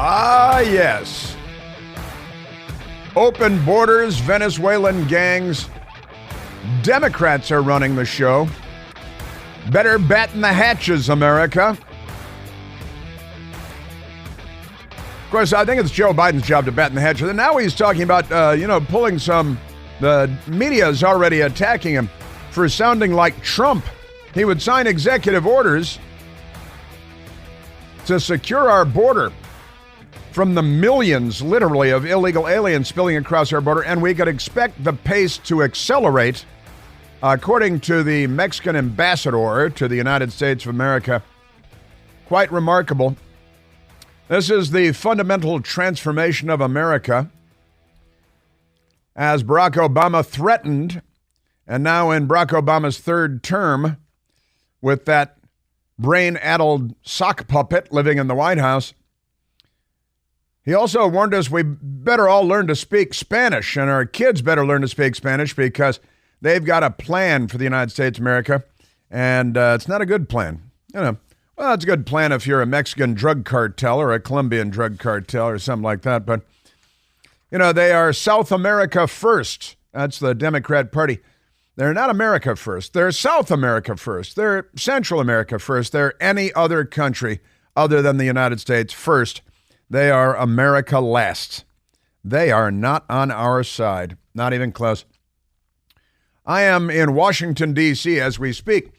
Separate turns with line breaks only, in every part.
Ah, yes. Open borders, Venezuelan gangs. Democrats are running the show. Better batten the hatches, America. Of course, I think it's Joe Biden's job to batten the hatches. And now he's talking about, pulling some. The media is already attacking him for sounding like Trump. He would sign executive orders to secure our border from the millions, literally, of illegal aliens spilling across our border, and we could expect the pace to accelerate, according to the Mexican ambassador to the United States of America. Quite remarkable. This is the fundamental transformation of America, as Barack Obama threatened, and now in Barack Obama's third term, with that brain-addled sock puppet living in the White House. He also warned us we better all learn to speak Spanish, and our kids better learn to speak Spanish because they've got a plan for the United States of America, and it's not a good plan. Well, it's a good plan if you're a Mexican drug cartel or a Colombian drug cartel or something like that, but, they are South America first. That's the Democrat Party. They're not America first. They're South America first. They're Central America first. They're any other country other than the United States first. They are America last. They are not on our side, not even close. I am in Washington, D.C. as we speak,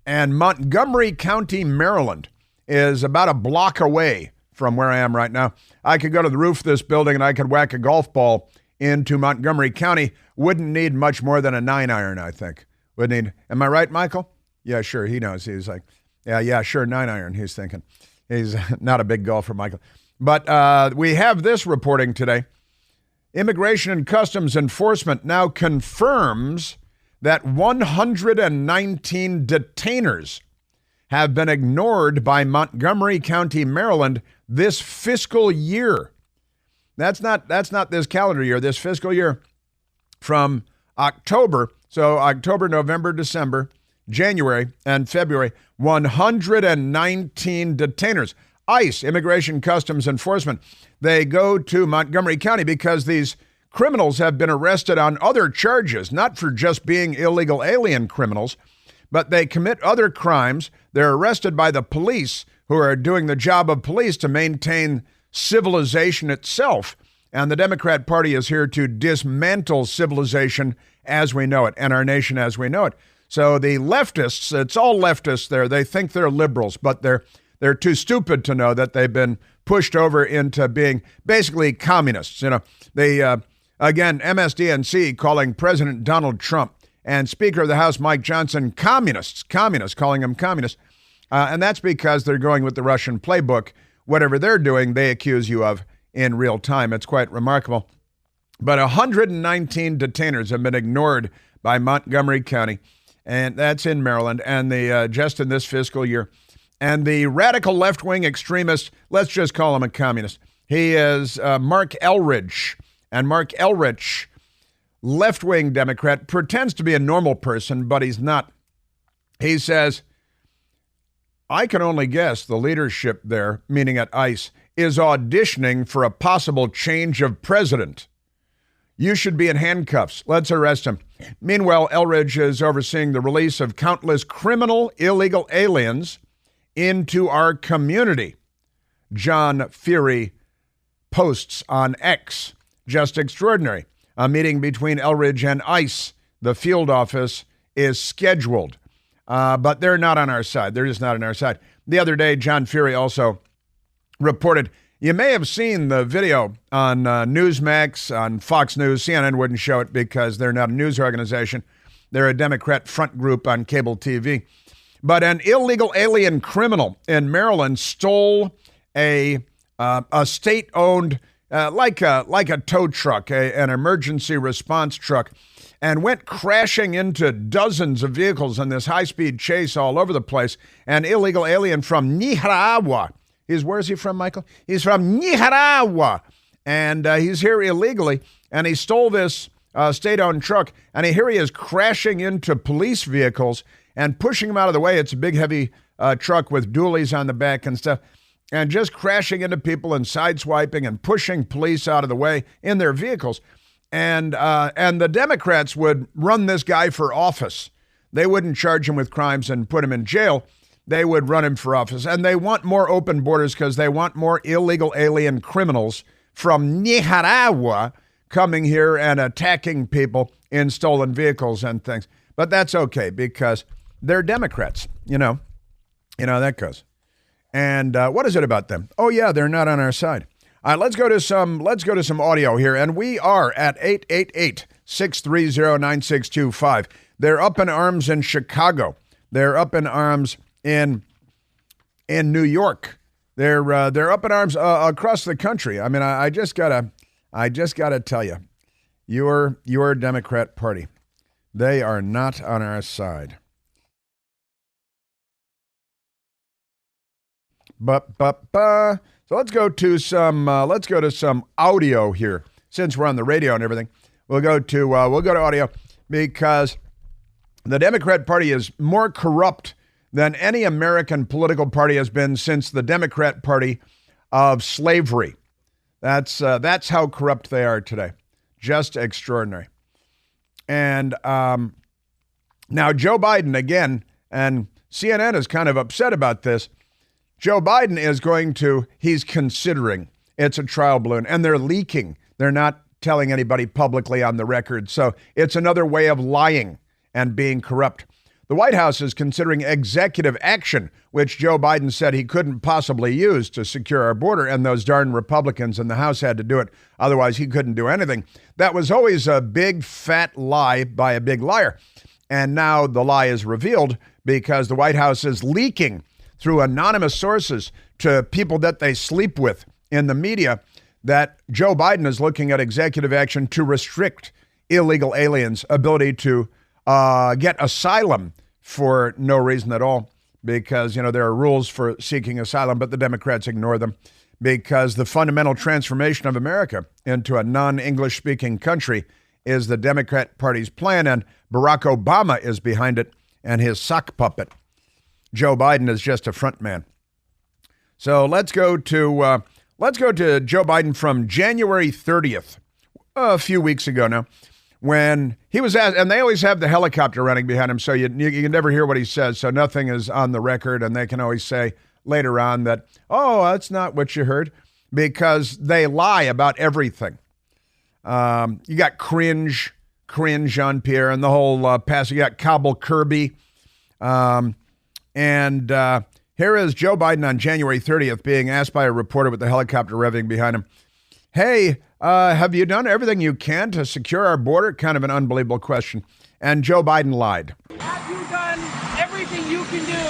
and Montgomery County, Maryland is about a block away from where I am right now. I could go to the roof of this building and I could whack a golf ball into Montgomery County. Wouldn't need much more than a 9-iron, I think. Am I right, Michael? Yeah, sure, he knows. He's like, yeah, sure, 9-iron, he's thinking. He's not a big golfer, Michael. But we have this reporting today. Immigration and Customs Enforcement now confirms that 119 detainers have been ignored by Montgomery County, Maryland this fiscal year. That's not this calendar year, this fiscal year. From October, so October, November, December, January, and February, 119 detainers. ICE, Immigration Customs Enforcement, they go to Montgomery County because these criminals have been arrested on other charges, not for just being illegal alien criminals, but they commit other crimes. They're arrested by the police, who are doing the job of police to maintain civilization itself. And the Democrat Party is here to dismantle civilization as we know it, and our nation as we know it. So the leftists, it's all leftists there. They think they're liberals, but they're too stupid to know that they've been pushed over into being basically communists. They, again, MSDNC calling President Donald Trump and Speaker of the House Mike Johnson communists, calling them communists. And that's because they're going with the Russian playbook. Whatever they're doing, they accuse you of in real time. It's quite remarkable. But 119 detainers have been ignored by Montgomery County, and that's in Maryland, and just in this fiscal year. And the radical left-wing extremist, let's just call him a communist. He is Mark Elridge. And Mark Elridge, left-wing Democrat, pretends to be a normal person, but he's not. He says, I can only guess the leadership there, meaning at ICE, is auditioning for a possible change of president. You should be in handcuffs. Let's arrest him. Meanwhile, Elridge is overseeing the release of countless criminal illegal aliens into our community. John Fury posts on X. Just extraordinary. A meeting between Elridge and ICE, the field office, is scheduled. But they're not on our side. They're just not on our side. The other day, John Fury also reported, you may have seen the video on Newsmax, on Fox News. CNN wouldn't show it because they're not a news organization. They're a Democrat front group on cable TV. But an illegal alien criminal in Maryland stole a state-owned, like a tow truck, an emergency response truck, and went crashing into dozens of vehicles in this high-speed chase all over the place. An illegal alien from Nicaragua. Where's he from, Michael? He's from Nicaragua. And he's here illegally, and he stole this state-owned truck, and here he is crashing into police vehicles and pushing them out of the way. It's a big, heavy truck with dualies on the back and stuff. and just crashing into people and sideswiping and pushing police out of the way in their vehicles. And the Democrats would run this guy for office. They wouldn't charge him with crimes and put him in jail. They would run him for office. And they want more open borders because they want more illegal alien criminals from Nicaragua coming here and attacking people in stolen vehicles and things. But that's okay because they're Democrats, you know that goes. And what is it about them? Oh yeah, they're not on our side. All right, let's go to some audio here, and we are at 888-630-9625. They're up in arms in Chicago. They're up in arms in New York. They're up in arms across the country. I mean, I just gotta tell you, your Democrat Party, they are not on our side. So let's go to some audio here. Since we're on the radio and everything, we'll go to audio because the Democrat Party is more corrupt than any American political party has been since the Democrat Party of slavery. That's how corrupt they are today. Just extraordinary. And now Joe Biden again, and CNN is kind of upset about this. Joe Biden he's considering, it's a trial balloon, and they're leaking. They're not telling anybody publicly on the record. So it's another way of lying and being corrupt. The White House is considering executive action, which Joe Biden said he couldn't possibly use to secure our border, and those darn Republicans in the House had to do it. Otherwise, he couldn't do anything. That was always a big, fat lie by a big liar. And now the lie is revealed because the White House is leaking through anonymous sources to people that they sleep with in the media that Joe Biden is looking at executive action to restrict illegal aliens' ability to get asylum for no reason at all, because, there are rules for seeking asylum, but the Democrats ignore them because the fundamental transformation of America into a non-English speaking country is the Democrat Party's plan, and Barack Obama is behind it and his sock puppet. Joe Biden is just a front man. So let's go to Joe Biden from January 30th, a few weeks ago now, when he was asked, and they always have the helicopter running behind him, so you can never hear what he says, so nothing is on the record, and they can always say later on that, oh, that's not what you heard, because they lie about everything. You got cringe on Pierre, and the whole pass. You got Cobble Kirby. And here is Joe Biden on January 30th being asked by a reporter with the helicopter revving behind him, hey, have you done everything you can to secure our border? Kind of an unbelievable question. And Joe Biden lied.
Have you done everything you can do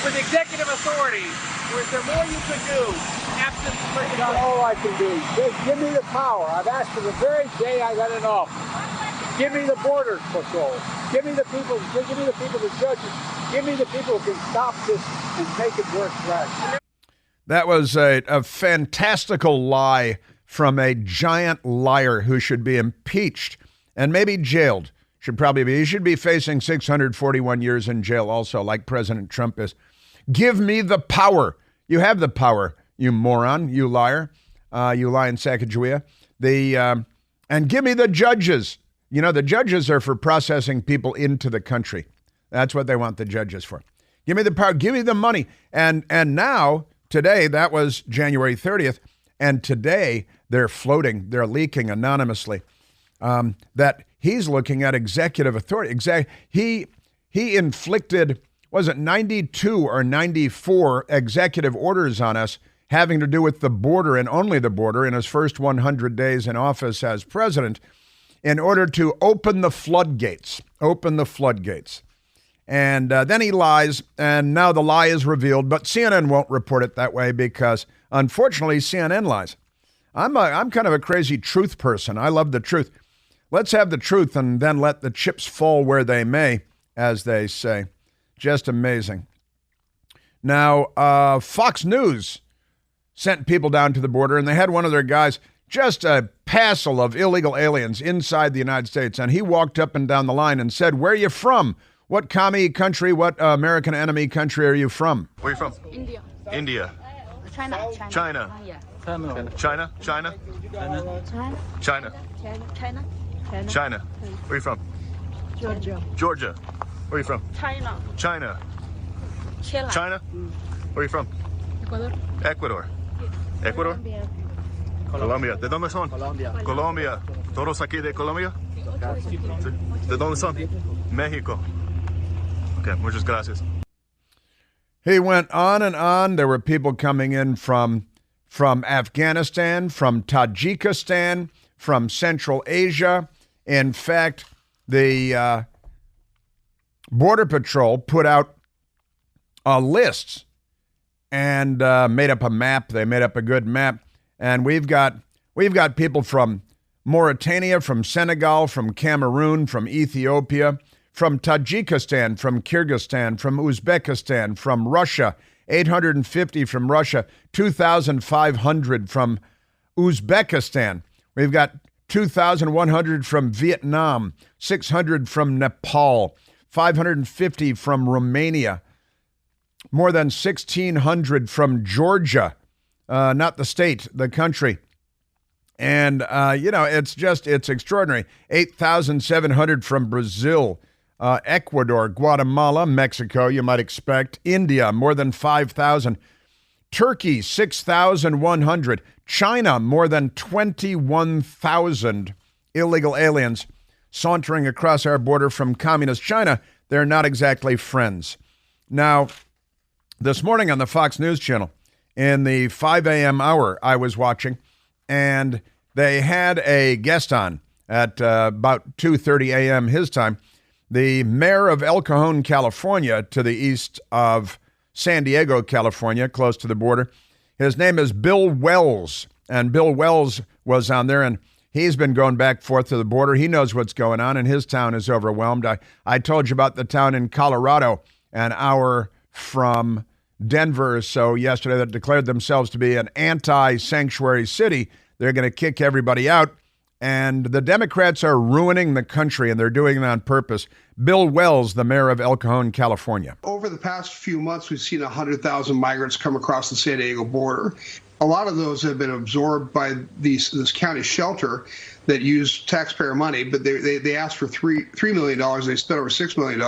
with executive authority? Or is there more you could do? Absent
That's not all I can do. Just give me the power. I've asked for the very day I got in office. Give me the border patrol. Give me the people, the judges. Give me the people who can stop this and make it work right.
That was a fantastical lie from a giant liar who should be impeached and maybe jailed. He should be facing 641 years in jail also, like President Trump is. Give me the power. You have the power, you moron, you liar, you lying Sacagawea. And give me the judges. The judges are for processing people into the country. That's what they want the judges for. Give me the power, give me the money. And now, today, that was January 30th, and today they're leaking anonymously that he's looking at executive authority. He inflicted, was it 92 or 94 executive orders on us having to do with the border and only the border in his first 100 days in office as president in order to open the floodgates. And then he lies, and now the lie is revealed, but CNN won't report it that way because, unfortunately, CNN lies. I'm kind of a crazy truth person. I love the truth. Let's have the truth and then let the chips fall where they may, as they say. Just amazing. Now, Fox News sent people down to the border, and they had one of their guys, just a passel of illegal aliens inside the United States, and he walked up and down the line and said, where are you from? What commie country, what American enemy country are you from?
Where are you from?
India.
India. China.
China.
Yeah.
China.
China.
China. Where are you from? Georgia. Where are you from?
China.
China.
Chile.
China. Where are you from? Ecuador. Ecuador. Colombia. ¿De dónde son? Colombia. ¿Todos aquí de Colombia? Sí. ¿De dónde son? México. Okay, muchas gracias.
He went on and on. There were people coming in from Afghanistan, from Tajikistan, from Central Asia. In fact, the Border Patrol put out lists and made up a map. They made up a good map. And we've got people from Mauritania, from Senegal, from Cameroon, from Ethiopia, from Tajikistan, from Kyrgyzstan, from Uzbekistan, from Russia, 850 from Russia, 2,500 from Uzbekistan. We've got 2,100 from Vietnam, 600 from Nepal, 550 from Romania, more than 1,600 from Georgia, not the state, the country. And, it's extraordinary. 8,700 from Brazil, Ecuador, Guatemala, Mexico, you might expect, India, more than 5,000, Turkey, 6,100, China, more than 21,000 illegal aliens sauntering across our border from communist China. They're not exactly friends. Now, this morning on the Fox News Channel, in the 5 a.m. hour I was watching, and they had a guest on at about 2:30 a.m. his time, the mayor of El Cajon, California, to the east of San Diego, California, close to the border. His name is Bill Wells, and Bill Wells was on there, and he's been going back and forth to the border. He knows what's going on, and his town is overwhelmed. I told you about the town in Colorado, an hour from Denver or so yesterday, that declared themselves to be an anti-sanctuary city. They're going to kick everybody out. And the Democrats are ruining the country, and they're doing it on purpose. Bill Wells, the mayor of El Cajon, California.
Over the past few months, we've seen 100,000 migrants come across the San Diego border. A lot of those have been absorbed by this county shelter that use taxpayer money, but they asked for $3 million. They spent over $6 million,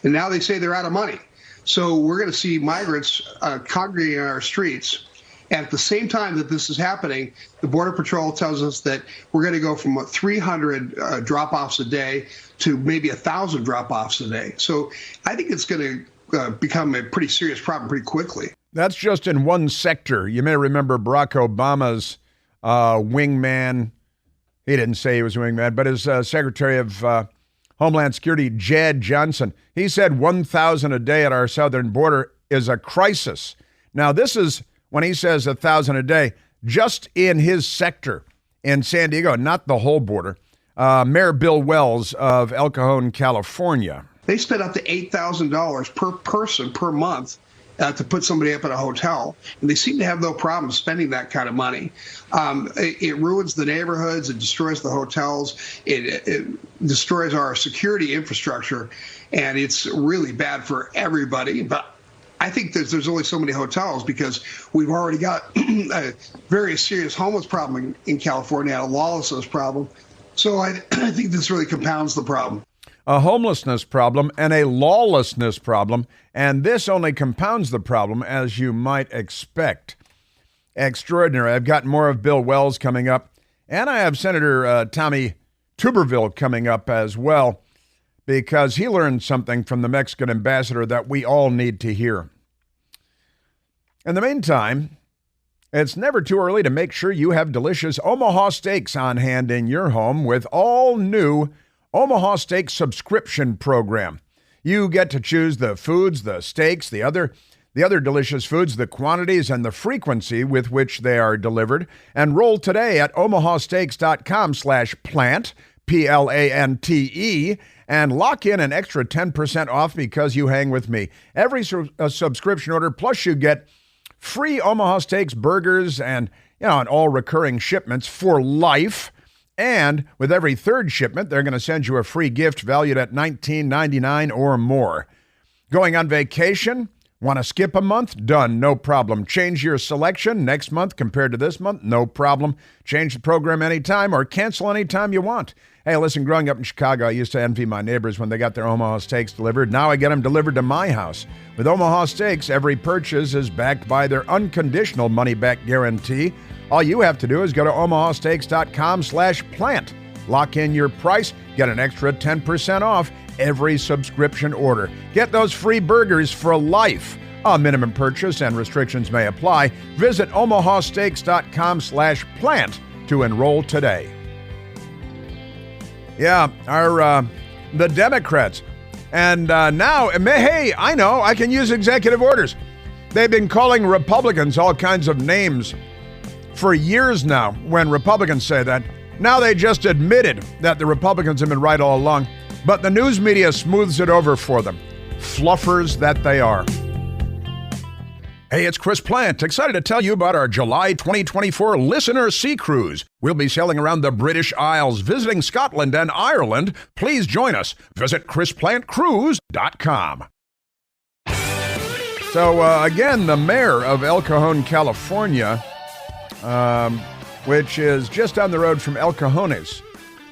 and now they say they're out of money. So we're going to see migrants congregating on our streets. And at the same time that this is happening, the Border Patrol tells us that we're going to go from 300 drop-offs a day to maybe 1,000 drop-offs a day. So I think it's going to become a pretty serious problem pretty quickly.
That's just in one sector. You may remember Barack Obama's wingman. He didn't say he was a wingman, but his Secretary of Homeland Security, Jed Johnson, he said 1,000 a day at our southern border is a crisis. Now, this is when he says 1,000 a day, just in his sector in San Diego, not the whole border. Mayor Bill Wells of El Cajon, California.
They spend up to $8,000 per person per month to put somebody up at a hotel, and they seem to have no problem spending that kind of money. It ruins the neighborhoods, it destroys the hotels, it destroys our security infrastructure, and it's really bad for everybody. But I think there's only so many hotels because we've already got a very serious homeless problem in California, a lawlessness problem. So I think this really compounds the problem.
A homelessness problem and a lawlessness problem, and this only compounds the problem, as you might expect. Extraordinary. I've got more of Bill Wells coming up, and I have Senator Tommy Tubberville coming up as well, because he learned something from the Mexican ambassador that we all need to hear. In the meantime, it's never too early to make sure you have delicious Omaha steaks on hand in your home with all new Omaha Steak subscription program. You get to choose the foods, the steaks, the other delicious foods, the quantities, and the frequency with which they are delivered. Enroll today at omahasteaks.com/plant, PLANTE, and lock in an extra 10% off because you hang with me. Every subscription order, plus you get free Omaha Steaks burgers and all recurring shipments for life. And with every third shipment, they're going to send you a free gift valued at $19.99 or more. Going on vacation? Want to skip a month? Done. No problem. Change your selection next month compared to this month? No problem. Change the program anytime or cancel anytime you want. Hey, listen, growing up in Chicago, I used to envy my neighbors when they got their Omaha steaks delivered. Now I get them delivered to my house. With Omaha Steaks, every purchase is backed by their unconditional money-back guarantee. All you have to do is go to omahasteaks.com/plant. Lock in your price, get an extra 10% off every subscription order. Get those free burgers for life. A minimum purchase and restrictions may apply. Visit omahasteaks.com/plant to enroll today. Yeah, the Democrats. And now, hey, I know, I can use executive orders. They've been calling Republicans all kinds of names for years now when Republicans say that. Now they just admitted that the Republicans have been right all along, but the news media smooths it over for them. Fluffers that they are. Hey, it's Chris Plant, excited to tell you about our July 2024 Listener Sea Cruise. We'll be sailing around the British Isles, visiting Scotland and Ireland. Please join us. Visit chrisplantcruise.com. So, again, the mayor of El Cajon, California, which is just down the road from El Cajones,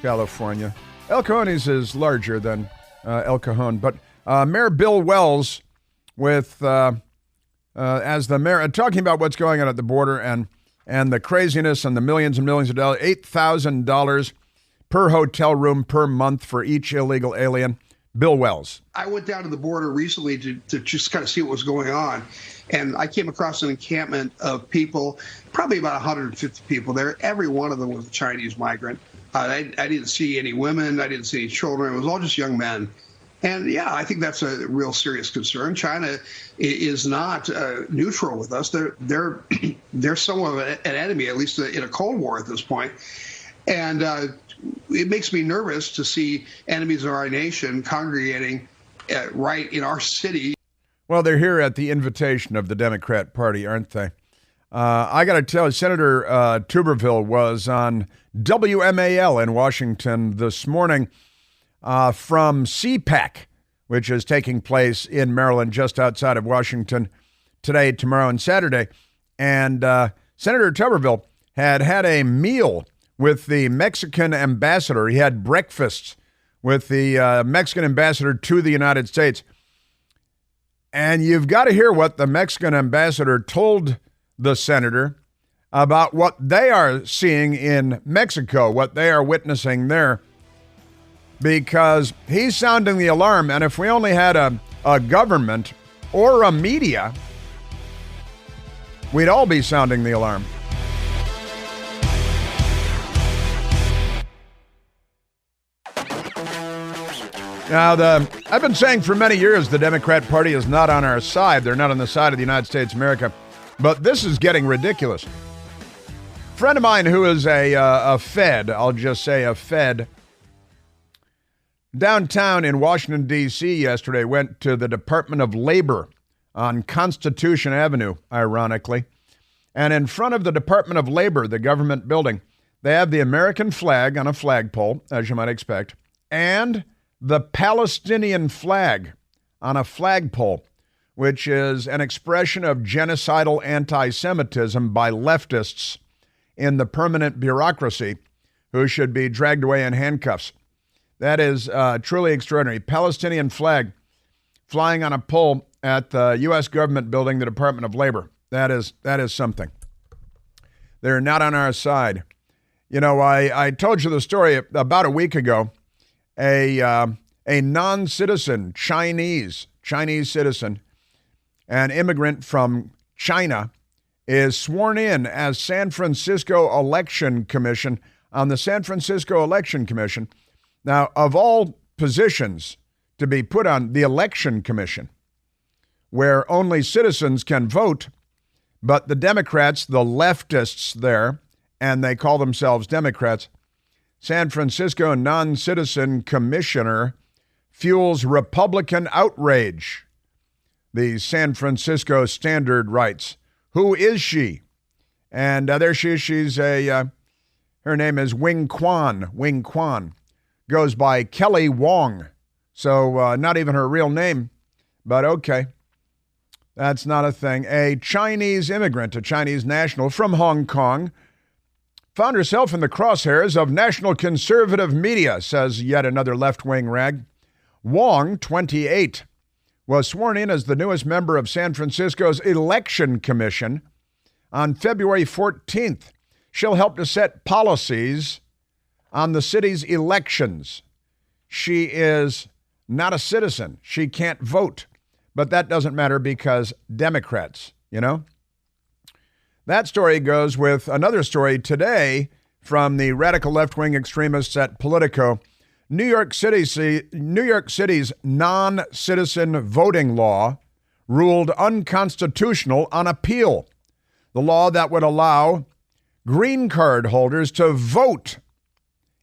California. El Cajones is larger than El Cajon, but Mayor Bill Wells with... as the mayor, talking about what's going on at the border and the craziness and the millions and millions of dollars, $8,000 per hotel room per month for each illegal alien. Bill Wells.
I went down to the border recently to just kind of see what was going on. And I came across an encampment of people, probably about 150 people there. Every one of them was a Chinese migrant. I didn't see any women. I didn't see any children. It was all just young men. And yeah, I think that's a real serious concern. China is not neutral with us. They're somewhat of an enemy, at least in a Cold War at this point. And it makes me nervous to see enemies of our nation congregating right in our city.
Well, they're here at the invitation of the Democrat Party, aren't they? I got to tell you, Senator Tubberville was on WMAL in Washington this morning. From CPAC, which is taking place in Maryland, just outside of Washington, today, tomorrow, and Saturday. And Senator Tubberville had a meal with the Mexican ambassador. He had breakfast with the Mexican ambassador to the United States. And you've got to hear what the Mexican ambassador told the senator about what they are seeing in Mexico, what they are witnessing there. Because he's sounding the alarm, and if we only had a government or a media, we'd all be sounding the alarm. Now, I've been saying for many years the Democrat Party is not on our side. They're not on the side of the United States of America. But this is getting ridiculous. A friend of mine who is a Fed, I'll just say a Fed, downtown in Washington, D.C. yesterday, went to the Department of Labor on Constitution Avenue, ironically. And in front of the Department of Labor, the government building, they have the American flag on a flagpole, as you might expect, and the Palestinian flag on a flagpole, which is an expression of genocidal anti-Semitism by leftists in the permanent bureaucracy who should be dragged away in handcuffs. That is truly extraordinary. Palestinian flag flying on a pole at the U.S. government building, the Department of Labor. That is something. They're not on our side. You know, I told you the story about a week ago. A non-citizen, Chinese citizen, an immigrant from China, is sworn in as San Francisco Election Commission on the San Francisco Election Commission. Now, of all positions to be put on the Election Commission, where only citizens can vote, but the Democrats, the leftists there, and they call themselves Democrats, San Francisco non-citizen commissioner fuels Republican outrage. The San Francisco Standard writes, "Who is she?" And there she is. She's her name is Wing Quan. Wing Quan goes by Kelly Wong. So not even her real name, but okay. That's not a thing. A Chinese immigrant, a Chinese national from Hong Kong, found herself in the crosshairs of national conservative media, says yet another left-wing rag. Wong, 28, was sworn in as the newest member of San Francisco's Election Commission on February 14th. She'll help to set policies on the city's elections. She is not a citizen. She can't vote. But that doesn't matter because Democrats, you know? That story goes with another story today from the radical left-wing extremists at Politico. New York City's non-citizen voting law ruled unconstitutional on appeal. The law that would allow green card holders to vote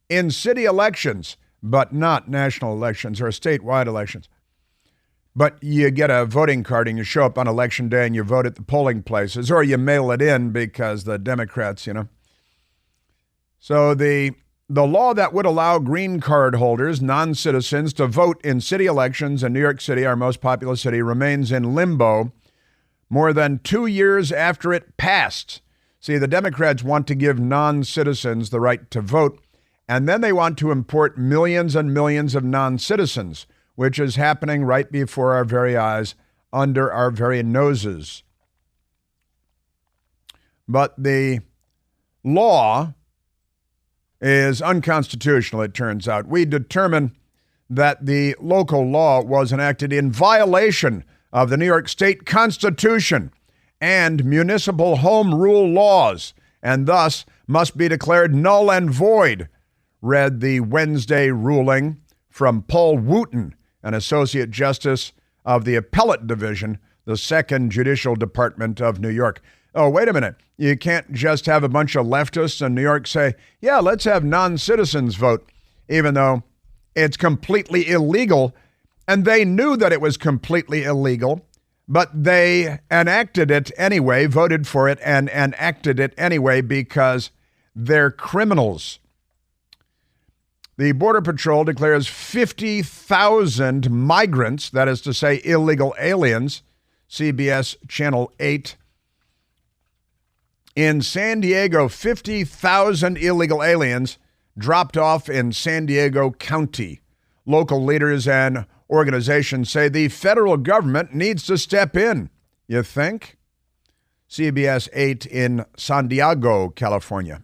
in city elections, but not national elections or statewide elections. But you get a voting card and you show up on election day and you vote at the polling places, or you mail it in because the Democrats, you know. So the law that would allow green card holders, non-citizens, to vote in city elections in New York City, our most populous city, remains in limbo more than 2 years after it passed. See, the Democrats want to give non-citizens the right to vote, and then they want to import millions and millions of non-citizens, which is happening right before our very eyes, under our very noses. But the law is unconstitutional, it turns out. We determined that the local law was enacted in violation of the New York State Constitution and municipal home rule laws, and thus must be declared null and void, read the Wednesday ruling from Paul Wooten, an Associate Justice of the Appellate Division, the Second Judicial Department of New York. Oh, wait a minute. You can't just have a bunch of leftists in New York say, yeah, let's have non-citizens vote, even though it's completely illegal. And they knew that it was completely illegal, but they enacted it anyway, voted for it, and enacted it anyway because they're criminals. The Border Patrol declares 50,000 migrants, that is to say illegal aliens, CBS Channel 8. In San Diego, 50,000 illegal aliens dropped off in San Diego County. Local leaders and organizations say the federal government needs to step in. You think? CBS 8 in San Diego, California.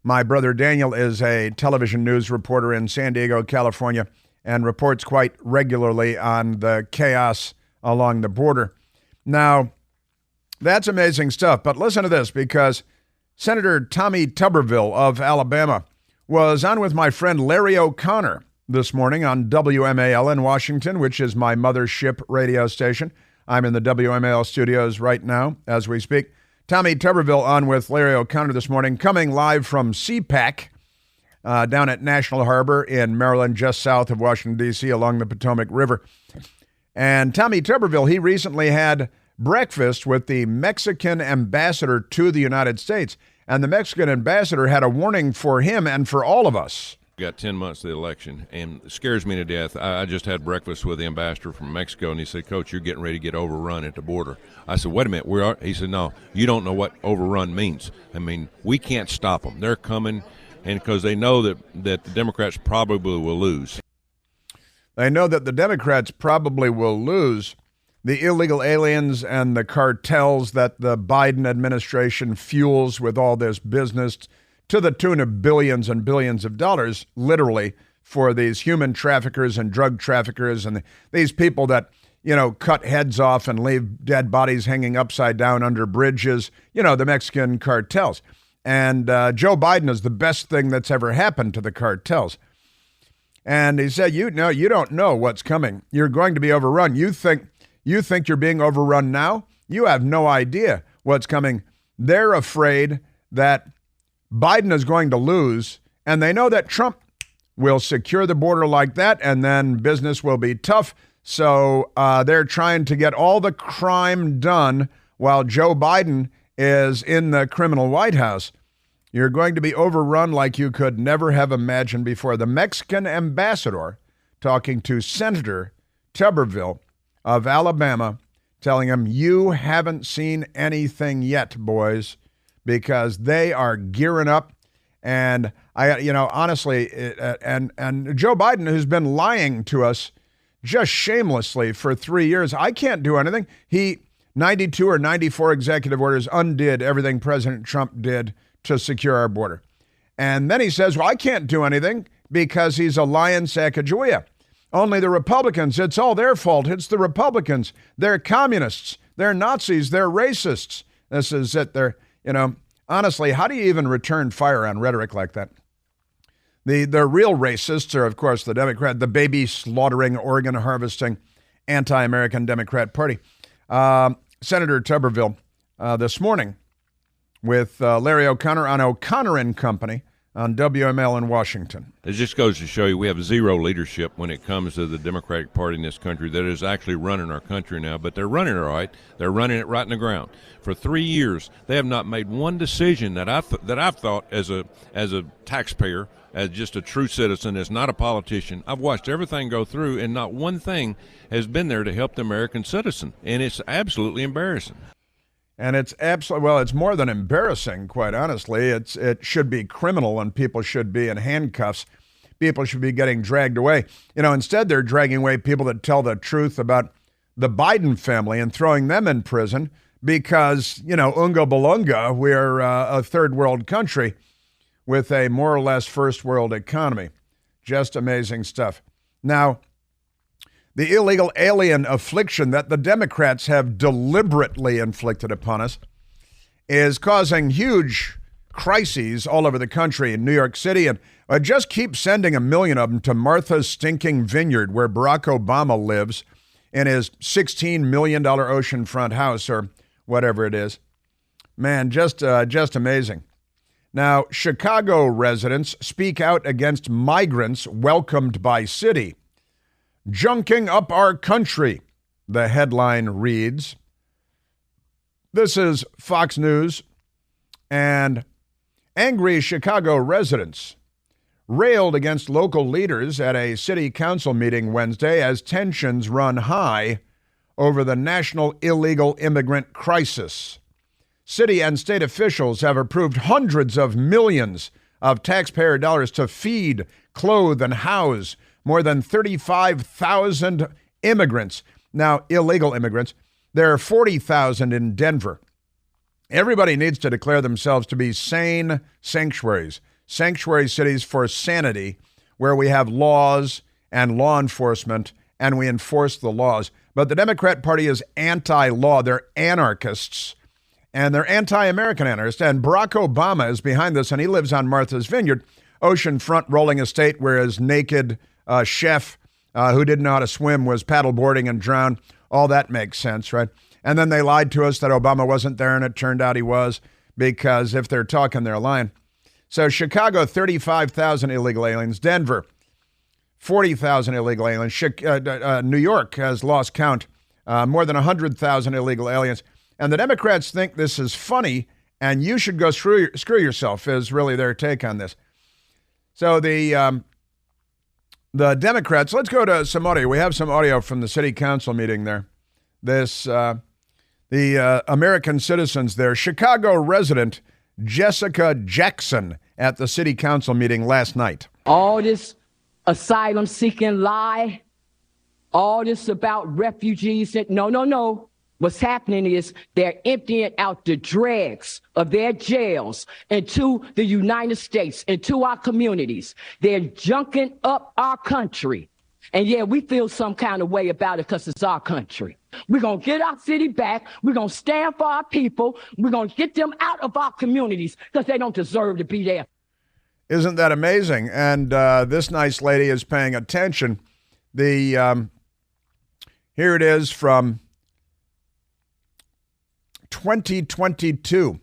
My brother Daniel is a television news reporter in San Diego, California, and reports quite regularly on the chaos along the border. Now, that's amazing stuff, but listen to this, because Senator Tommy Tubberville of Alabama was on with my friend Larry O'Connor this morning on WMAL in Washington, which is my mothership radio station. I'm in the WMAL studios right now as we speak. Tommy Tubberville on with Larry O'Connor this morning, coming live from CPAC down at National Harbor in Maryland, just south of Washington, D.C., along the Potomac River. And Tommy Tubberville, he recently had breakfast with the Mexican ambassador to the United States. And the Mexican ambassador had a warning for him and for all of us.
Got 10 months to the election, and it scares me to death. I just had breakfast with the ambassador from Mexico, and he said, Coach, you're getting ready to get overrun at the border. I said, wait a minute. He said, no, you don't know what overrun means. I mean, we can't stop them. They're coming, and because they know that the Democrats probably will lose.
They know that the Democrats probably will lose. The illegal aliens and the cartels that the Biden administration fuels with all this business to the tune of billions and billions of dollars, literally, for these human traffickers and drug traffickers and these people that, you know, cut heads off and leave dead bodies hanging upside down under bridges, you know, the Mexican cartels. And Joe Biden is the best thing that's ever happened to the cartels. And he said, you don't know what's coming. You're going to be overrun. You think you're being overrun now? You have no idea what's coming. They're afraid that Biden is going to lose, and they know that Trump will secure the border like that, and then business will be tough. So they're trying to get all the crime done while Joe Biden is in the criminal White House. You're going to be overrun like you could never have imagined before. The Mexican ambassador talking to Senator Tubberville of Alabama telling them, you haven't seen anything yet, boys, because they are gearing up. And honestly, and Joe Biden, who's been lying to us just shamelessly for 3 years, I can't do anything. He 92 or 94 executive orders undid everything President Trump did to secure our border. And then he says, well, I can't do anything because he's a lying Sacagawea. Only the Republicans, it's all their fault. It's the Republicans. They're communists. They're Nazis. They're racists. This is it. They're, honestly, how do you even return fire on rhetoric like that? The real racists are, of course, the Democrat, the baby slaughtering, organ harvesting, anti-American Democrat Party. Senator Tubberville this morning with Larry O'Connor on O'Connor and Company on WML in Washington.
It just goes to show you we have zero leadership when it comes to the Democratic Party in this country that is actually running our country now. But they're running it all right. They're running it right in the ground. For 3 years, they have not made one decision that I've thought as a taxpayer, as just a true citizen, as not a politician. I've watched everything go through, and not one thing has been there to help the American citizen. And it's absolutely embarrassing.
And it's absolutely, well, it's more than embarrassing, quite honestly. It should be criminal, and people should be in handcuffs. People should be getting dragged away. Instead they're dragging away people that tell the truth about the Biden family and throwing them in prison because, unga balunga, we're a third world country with a more or less first world economy. Just amazing stuff. Now, the illegal alien affliction that the Democrats have deliberately inflicted upon us is causing huge crises all over the country in New York City. And just keep sending 1 million of them to Martha's Stinking Vineyard, where Barack Obama lives in his $16 million oceanfront house or whatever it is. Man, just amazing. Now, Chicago residents speak out against migrants welcomed by city. Junking up our country, the headline reads. This is Fox News, and angry Chicago residents railed against local leaders at a city council meeting Wednesday as tensions run high over the national illegal immigrant crisis. City and state officials have approved hundreds of millions of taxpayer dollars to feed, clothe, and house more than 35,000 immigrants. Now, illegal immigrants. There are 40,000 in Denver. Everybody needs to declare themselves to be sane sanctuaries, sanctuary cities for sanity, where we have laws and law enforcement and we enforce the laws. But the Democrat Party is anti-law. They're anarchists, and they're anti-American anarchists. And Barack Obama is behind this, and he lives on Martha's Vineyard, oceanfront rolling estate, where his naked chef who didn't know how to swim was paddleboarding and drowned. All that makes sense, right? And then they lied to us that Obama wasn't there, and it turned out he was, because if they're talking, they're lying. So Chicago, 35,000 illegal aliens. Denver, 40,000 illegal aliens. New York has lost count, more than 100,000 illegal aliens. And the Democrats think this is funny, and you should go screw yourself, is really their take on this. So the Democrats, let's go to some audio. We have some audio from the city council meeting there. The American citizens there, Chicago resident Jessica Jackson at the city council meeting last night.
All this asylum-seeking lie, all this about refugees, no. What's happening is they're emptying out the dregs of their jails into the United States, into our communities. They're junking up our country. And yeah, we feel some kind of way about it because it's our country. We're going to get our city back. We're going to stand for our people. We're going to get them out of our communities because they don't deserve to be there.
Isn't that amazing? And this nice lady is paying attention. Here it is from 2022.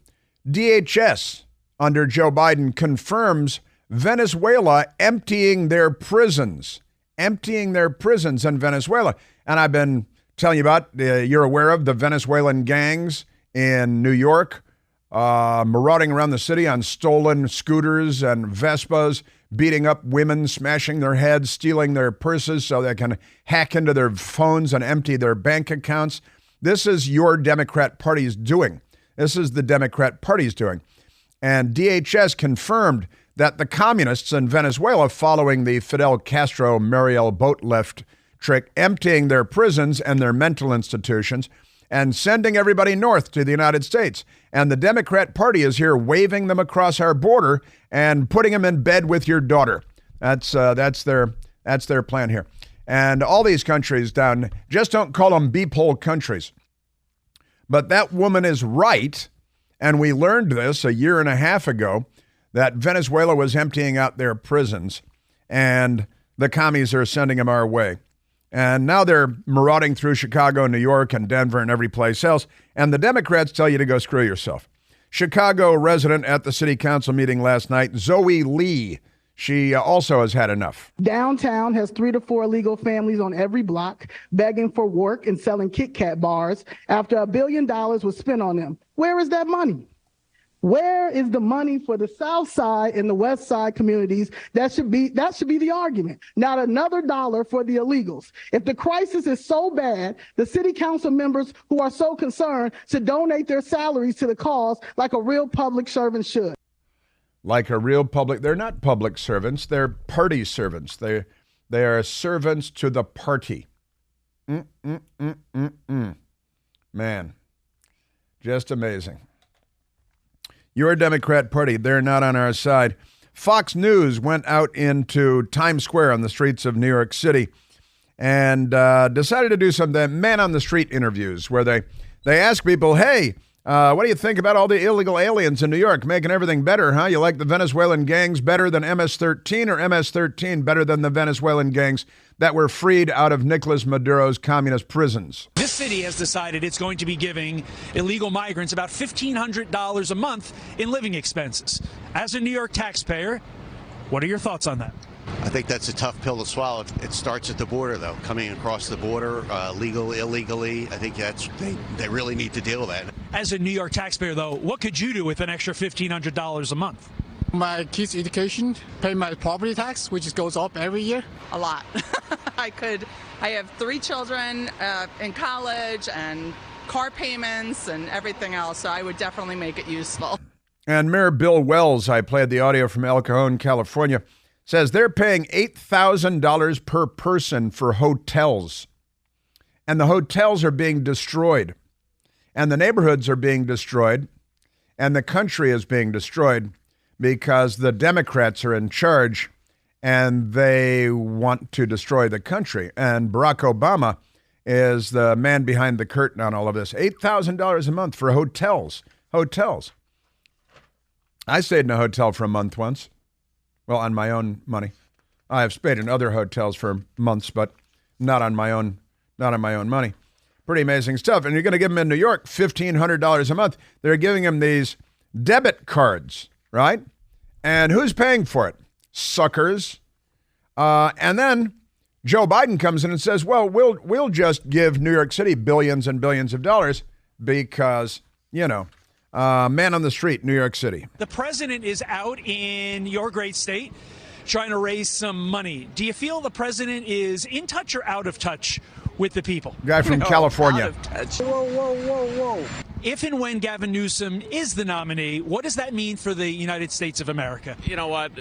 DHS under Joe Biden confirms Venezuela emptying their prisons in Venezuela. And I've been telling you about, you're aware of the Venezuelan gangs in New York, marauding around the city on stolen scooters and Vespas, beating up women, smashing their heads, stealing their purses so they can hack into their phones and empty their bank accounts. This is your Democrat Party's doing. This is the Democrat Party's doing. And DHS confirmed that the communists in Venezuela, following the Fidel Castro Mariel boat lift trick, emptying their prisons and their mental institutions and sending everybody north to the United States. And the Democrat Party is here waving them across our border and putting them in bed with your daughter. That's their plan here. And all these countries down, just don't call them beephole countries. But that woman is right, and we learned this a year and a half ago, that Venezuela was emptying out their prisons, and the commies are sending them our way. And now they're marauding through Chicago, New York, and Denver, and every place else, and the Democrats tell you to go screw yourself. Chicago resident at the city council meeting last night, Zoe Lee, she also has had enough.
Downtown has 3 to 4 illegal families on every block begging for work and selling Kit Kat bars after $1 billion was spent on them. Where is that money? Where is the money for the South Side and the West Side communities? That should be the argument. Not another dollar for the illegals. If the crisis is so bad, the city council members who are so concerned should donate their salaries to the cause like a real public servant should.
Like a real public, they're not public servants, they're party servants. They are servants to the party. Man, just amazing. Your Democrat Party, they're not on our side. Fox News went out into Times Square on the streets of New York City and decided to do some man-on-the-street interviews where they ask people, hey, what do you think about all the illegal aliens in New York making everything better, huh? You like the Venezuelan gangs better than MS-13 or MS-13 better than the Venezuelan gangs that were freed out of Nicolas Maduro's communist prisons?
This city has decided it's going to be giving illegal migrants about $1,500 a month in living expenses. As a New York taxpayer, what are your thoughts on that?
I think that's a tough pill to swallow. It starts at the border, though. Coming across the border, legal, illegally, I think they really need to deal with that.
As a New York taxpayer, though, what could you do with an extra $1,500 a month?
My kids' education, pay my property tax, which goes up every year.
A lot. I have 3 children in college and car payments and everything else, so I would definitely make it useful.
And Mayor Bill Wells, I played the audio from El Cajon, California, says they're paying $8,000 per person for hotels. And the hotels are being destroyed. And the neighborhoods are being destroyed. And the country is being destroyed because the Democrats are in charge and they want to destroy the country. And Barack Obama is the man behind the curtain on all of this. $8,000 a month for hotels. Hotels. I stayed in a hotel for a month once. Well, on my own money. I have stayed in other hotels for months, but not on my own money. Pretty amazing stuff. And you're going to give them in New York $1,500 a month. They're giving them these debit cards, right? And who's paying for it? Suckers. And then Joe Biden comes in and says, well, we'll just give New York City billions and billions of dollars because, man on the street, New York City.
The president is out in your great state trying to raise some money. Do you feel the president is in touch or out of touch with the people?
Guy from California.
Out of touch.
Whoa.
If and when Gavin Newsom is the nominee, what does that mean for the United States of America?
You know what?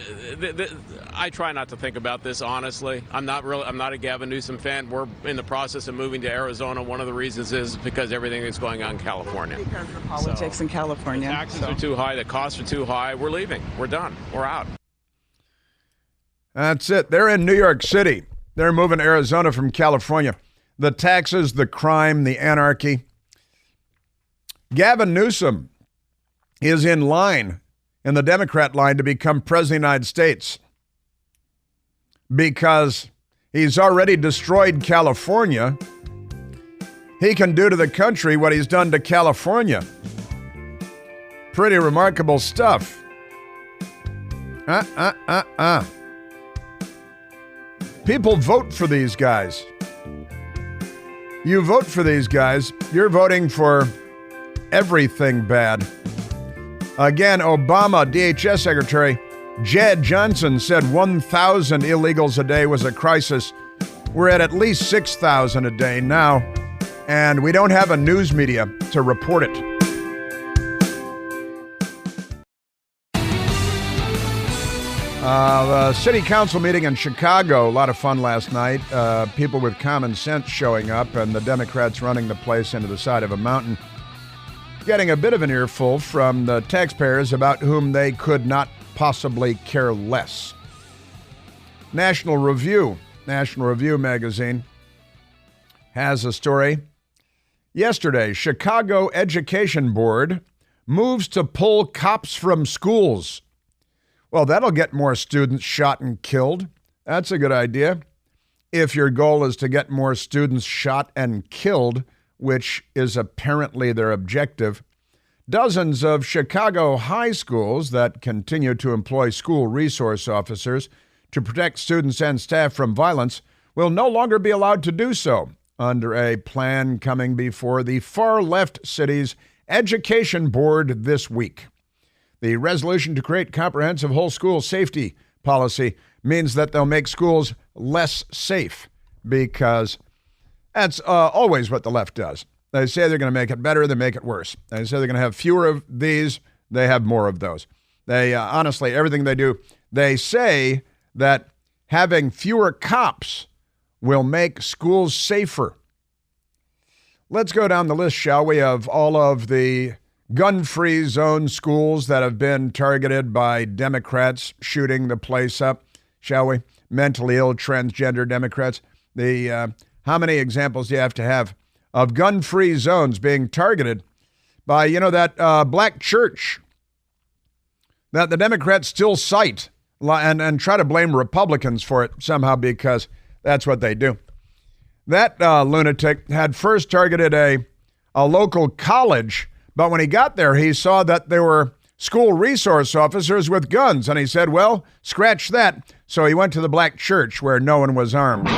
I try not to think about this, honestly. I'm not a Gavin Newsom fan. We're in the process of moving to Arizona. One of the reasons is because everything that's going on in California.
Because of politics in California.
The taxes are too high. The costs are too high. We're leaving. We're done. We're out.
That's it. They're in New York City. They're moving to Arizona from California. The taxes, the crime, the anarchy. Gavin Newsom is in line, in the Democrat line, to become president of the United States because he's already destroyed California. He can do to the country what he's done to California. Pretty remarkable stuff. People vote for these guys. You vote for these guys, you're voting for everything bad. Again, Obama, DHS Secretary Jed Johnson said 1,000 illegals a day was a crisis. We're at least 6,000 a day now. and we don't have a news media to report it. The city council meeting in Chicago, a lot of fun last night. People with common sense showing up, and the Democrats running the place into the side of a mountain, getting a bit of an earful from the taxpayers about whom they could not possibly care less. National Review magazine has a story. Yesterday, Chicago Education Board moves to pull cops from schools. Well, that'll get more students shot and killed. That's a good idea. If your goal is to get more students shot and killed, which is apparently their objective, dozens of Chicago high schools that continue to employ school resource officers to protect students and staff from violence will no longer be allowed to do so under a plan coming before the far-left city's education board this week. The resolution to create comprehensive whole school safety policy means that they'll make schools less safe, because that's always what the left does. They say they're going to make it better, they make it worse. They say they're going to have fewer of these, they have more of those. They honestly, everything they do, they say that having fewer cops will make schools safer. Let's go down the list, shall we, of all of the gun-free zone schools that have been targeted by Democrats shooting the place up, shall we? Mentally ill, transgender Democrats. How many examples do you have to have of gun-free zones being targeted by, that black church that the Democrats still cite and try to blame Republicans for it somehow, because that's what they do. That lunatic had first targeted a local college, but when he got there, he saw that there were school resource officers with guns, and he said, well, scratch that. So he went to the black church where no one was armed.